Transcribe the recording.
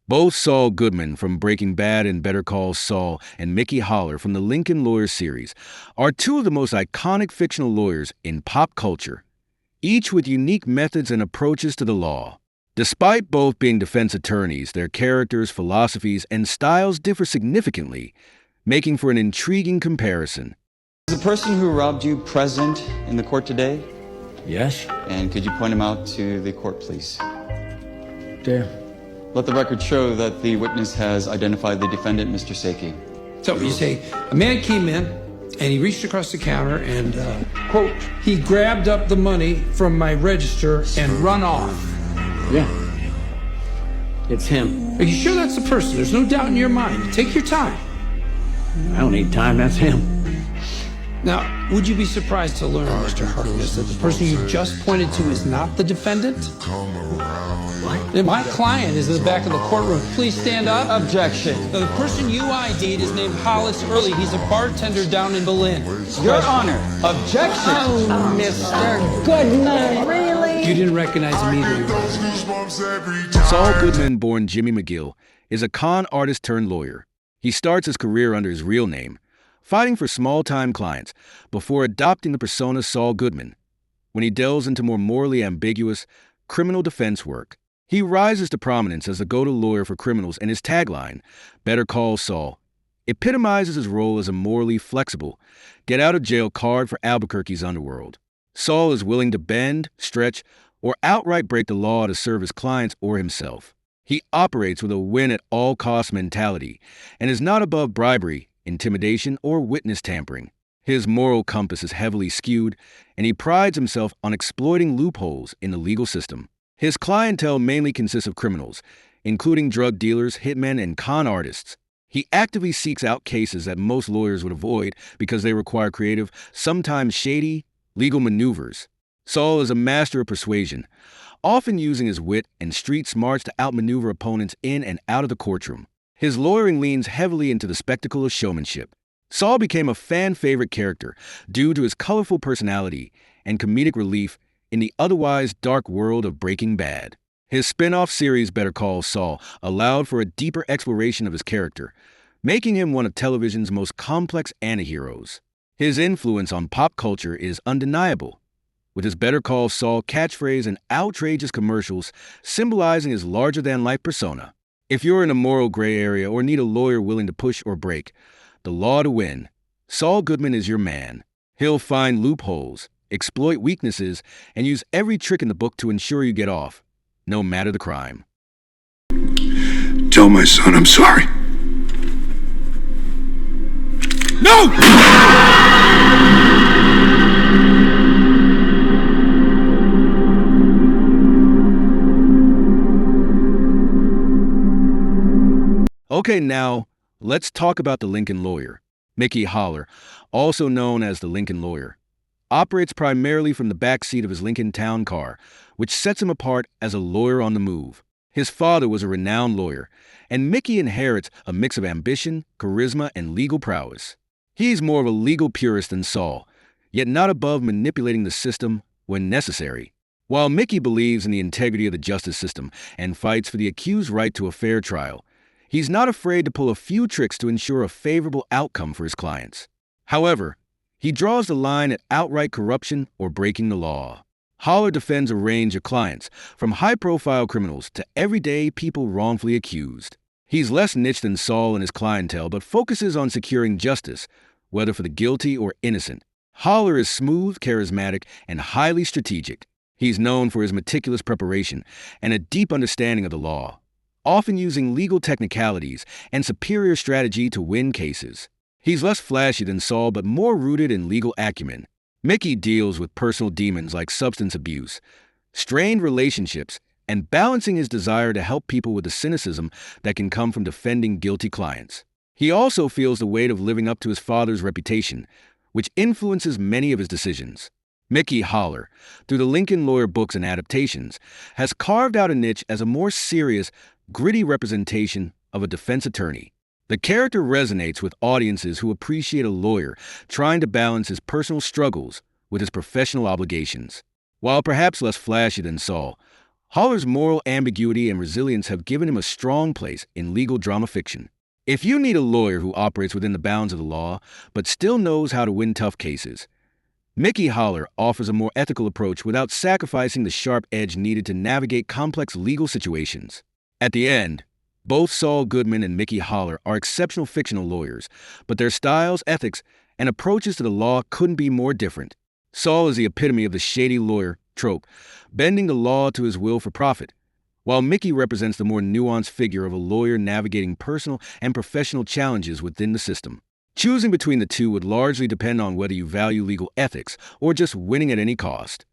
Both Saul Goodman from Breaking Bad and Better Call Saul and Mickey Haller from the Lincoln Lawyer series are two of the most iconic fictional lawyers in pop culture, each with unique methods and approaches to the law. Despite both being defense attorneys, their characters, philosophies, and styles differ significantly, making for an intriguing comparison. Is the person who robbed you present in the court today? Yes? And could you point him out to the court, please? There. Let the record show that the witness has identified the defendant, Mr. Seki. So you say, a man came in and he reached across the counter and, quote, he grabbed up the money from my register and run off. Yeah. It's him. Are you sure that's the person? There's no doubt in your mind. Take your time. I don't need time, that's him. Now, would you be surprised to learn, Mr. Harkness, that the person you just pointed to is not the defendant? What? My client is in the back of the courtroom. Please stand up. Objection. Now, the person you ID'd is named Hollis Early. He's a bartender down in Berlin. Your Honor, objection. Oh, Mr. Goodman, really? You didn't recognize him either. Saul Goodman, born Jimmy McGill, is a con artist turned lawyer. He starts his career under his real name, fighting for small-time clients before adopting the persona Saul Goodman. When he delves into more morally ambiguous criminal defense work, he rises to prominence as the go-to lawyer for criminals, and his tagline, Better Call Saul, epitomizes his role as a morally flexible, get-out-of-jail card for Albuquerque's underworld. Saul is willing to bend, stretch, or outright break the law to serve his clients or himself. He operates with a win-at-all-cost mentality and is not above bribery, intimidation, or witness tampering. His moral compass is heavily skewed, and he prides himself on exploiting loopholes in the legal system. His clientele mainly consists of criminals, including drug dealers, hitmen, and con artists. He actively seeks out cases that most lawyers would avoid because they require creative, sometimes shady, legal maneuvers. Saul is a master of persuasion, often using his wit and street smarts to outmaneuver opponents in and out of the courtroom. His lawyering leans heavily into the spectacle of showmanship. Saul became a fan-favorite character due to his colorful personality and comedic relief in the otherwise dark world of Breaking Bad. His spin-off series, Better Call Saul, allowed for a deeper exploration of his character, making him one of television's most complex antiheroes. His influence on pop culture is undeniable, with his Better Call Saul catchphrase and outrageous commercials symbolizing his larger-than-life persona. If you're in a moral gray area or need a lawyer willing to push or break the law to win, Saul Goodman is your man. He'll find loopholes, exploit weaknesses, and use every trick in the book to ensure you get off, no matter the crime. Tell my son I'm sorry. No! Okay, now, let's talk about the Lincoln Lawyer. Mickey Haller, also known as the Lincoln Lawyer, operates primarily from the backseat of his Lincoln Town car, which sets him apart as a lawyer on the move. His father was a renowned lawyer, and Mickey inherits a mix of ambition, charisma, and legal prowess. He's more of a legal purist than Saul, yet not above manipulating the system when necessary. While Mickey believes in the integrity of the justice system and fights for the accused's right to a fair trial, he's not afraid to pull a few tricks to ensure a favorable outcome for his clients. However, he draws the line at outright corruption or breaking the law. Haller defends a range of clients, from high-profile criminals to everyday people wrongfully accused. He's less niche than Saul and his clientele, but focuses on securing justice, whether for the guilty or innocent. Haller is smooth, charismatic, and highly strategic. He's known for his meticulous preparation and a deep understanding of the law, often using legal technicalities and superior strategy to win cases. He's less flashy than Saul, but more rooted in legal acumen. Mickey deals with personal demons like substance abuse, strained relationships, and balancing his desire to help people with the cynicism that can come from defending guilty clients. He also feels the weight of living up to his father's reputation, which influences many of his decisions. Mickey Haller, through the Lincoln Lawyer books and adaptations, has carved out a niche as a more serious, gritty representation of a defense attorney. The character resonates with audiences who appreciate a lawyer trying to balance his personal struggles with his professional obligations. While perhaps less flashy than Saul, Haller's moral ambiguity and resilience have given him a strong place in legal drama fiction. If you need a lawyer who operates within the bounds of the law, but still knows how to win tough cases, Mickey Haller offers a more ethical approach without sacrificing the sharp edge needed to navigate complex legal situations. At the end, both Saul Goodman and Mickey Haller are exceptional fictional lawyers, but their styles, ethics, and approaches to the law couldn't be more different. Saul is the epitome of the shady lawyer trope, bending the law to his will for profit, while Mickey represents the more nuanced figure of a lawyer navigating personal and professional challenges within the system. Choosing between the two would largely depend on whether you value legal ethics or just winning at any cost.